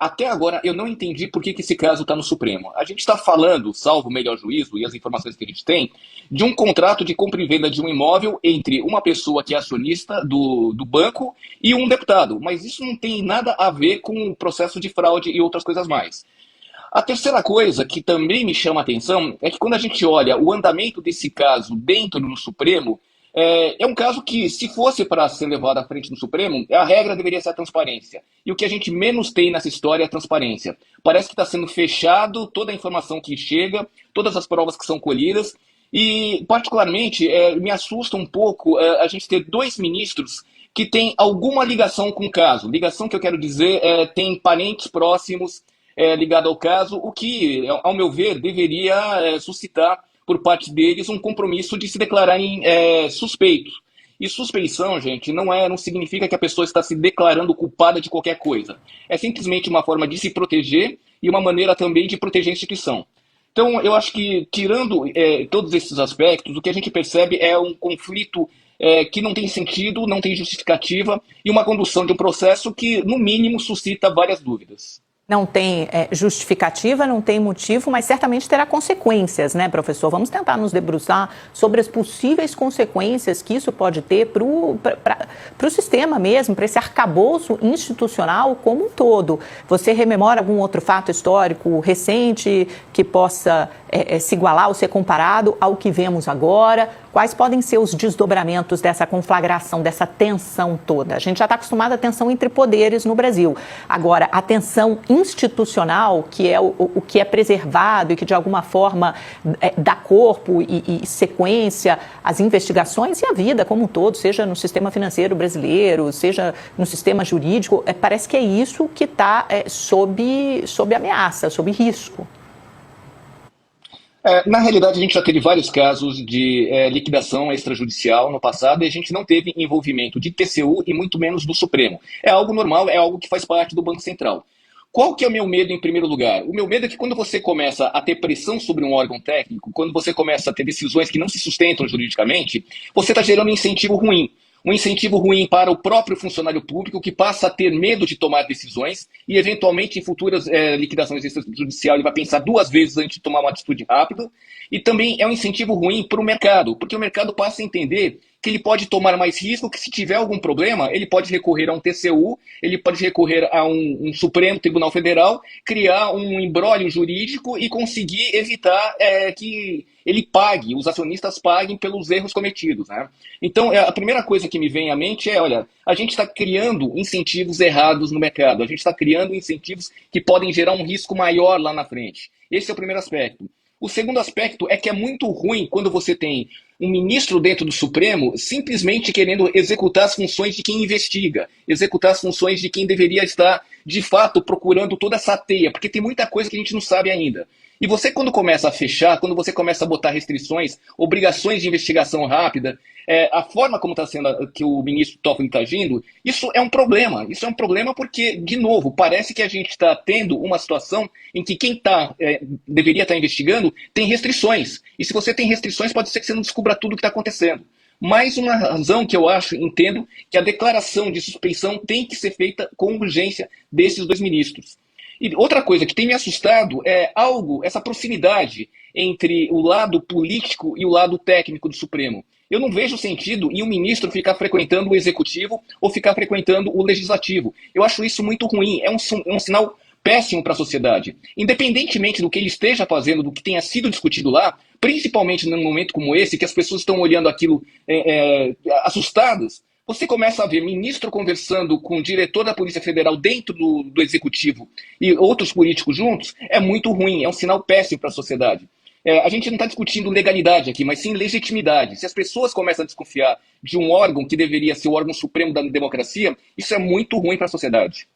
Até agora, eu não entendi por que esse caso está no Supremo. A gente está falando, salvo o melhor juízo e as informações que a gente tem, de um contrato de compra e venda de um imóvel entre uma pessoa que é acionista do banco e um deputado. Mas isso não tem nada a ver com o processo de fraude e outras coisas mais. A terceira coisa que também me chama a atenção é que quando a gente olha o andamento desse caso dentro do Supremo, é um caso que, se fosse para ser levado à frente do Supremo, a regra deveria ser a transparência. E o que a gente menos tem nessa história é a transparência. Parece que está sendo fechado toda a informação que chega, todas as provas que são colhidas, e, particularmente, me assusta um pouco a gente ter dois ministros que têm alguma ligação com o caso. Ligação que eu quero dizer tem parentes próximos ligado ao caso, o que, ao meu ver, deveria suscitar por parte deles um compromisso de se declararem suspeitos. E suspeição, gente, não significa que a pessoa está se declarando culpada de qualquer coisa. É simplesmente uma forma de se proteger e uma maneira também de proteger a instituição. Então, eu acho que, tirando todos esses aspectos, o que a gente percebe é um conflito que não tem sentido, não tem justificativa e uma condução de um processo que, no mínimo, suscita várias dúvidas. Não tem justificativa, não tem motivo, mas certamente terá consequências, né, professor? Vamos tentar nos debruçar sobre as possíveis consequências que isso pode ter para o sistema mesmo, para esse arcabouço institucional como um todo. Você rememora algum outro fato histórico recente que possa se igualar ou ser comparado ao que vemos agora? Quais podem ser os desdobramentos dessa conflagração, dessa tensão toda? A gente já está acostumado à tensão entre poderes no Brasil. Agora, a tensão institucional, que é o que é preservado e que, de alguma forma, dá corpo e sequência às investigações e à vida como um todo, seja no sistema financeiro brasileiro, seja no sistema jurídico, parece que é isso que está sob ameaça, sob risco. Na realidade, a gente já teve vários casos de liquidação extrajudicial no passado e a gente não teve envolvimento de TCU e muito menos do Supremo. É algo normal, é algo que faz parte do Banco Central. Qual que é o meu medo em primeiro lugar? O meu medo é que quando você começa a ter pressão sobre um órgão técnico, quando você começa a ter decisões que não se sustentam juridicamente, você está gerando um incentivo ruim. Um incentivo ruim para o próprio funcionário público que passa a ter medo de tomar decisões e, eventualmente, em futuras liquidações extrajudiciais, ele vai pensar duas vezes antes de tomar uma atitude rápida. E também é um incentivo ruim para o mercado, porque o mercado passa a entender que ele pode tomar mais risco, que se tiver algum problema, ele pode recorrer a um TCU, ele pode recorrer a um Supremo Tribunal Federal, criar um imbróglio jurídico e conseguir evitar que ele pague, os acionistas paguem pelos erros cometidos, né? Então, a primeira coisa que me vem à mente é, olha, a gente está criando incentivos errados no mercado, a gente está criando incentivos que podem gerar um risco maior lá na frente. Esse é o primeiro aspecto. O segundo aspecto é que é muito ruim quando você tem um ministro dentro do Supremo simplesmente querendo executar as funções de quem investiga, executar as funções de quem deveria estar, de fato, procurando toda essa teia, porque tem muita coisa que a gente não sabe ainda. E você, quando começa a fechar, quando você começa a botar restrições, obrigações de investigação rápida, a forma como está sendo que o ministro Toffoli está agindo, isso é um problema. Isso é um problema porque, de novo, parece que a gente está tendo uma situação em que quem deveria estar investigando tem restrições. E se você tem restrições, pode ser que você não descubra tudo o que está acontecendo. Mais uma razão que eu entendo que a declaração de suspeição tem que ser feita com urgência desses dois ministros. E outra coisa que tem me assustado é essa proximidade entre o lado político e o lado técnico do Supremo. Eu não vejo sentido em um ministro ficar frequentando o executivo ou ficar frequentando o legislativo. Eu acho isso muito ruim, é um sinal péssimo para a sociedade. Independentemente do que ele esteja fazendo, do que tenha sido discutido lá, principalmente num momento como esse, que as pessoas estão olhando aquilo assustadas, você começa a ver ministro conversando com o diretor da Polícia Federal dentro do Executivo e outros políticos juntos, é muito ruim, é um sinal péssimo para a sociedade. A gente não está discutindo legalidade aqui, mas sim legitimidade. Se as pessoas começam a desconfiar de um órgão que deveria ser o órgão supremo da democracia, isso é muito ruim para a sociedade.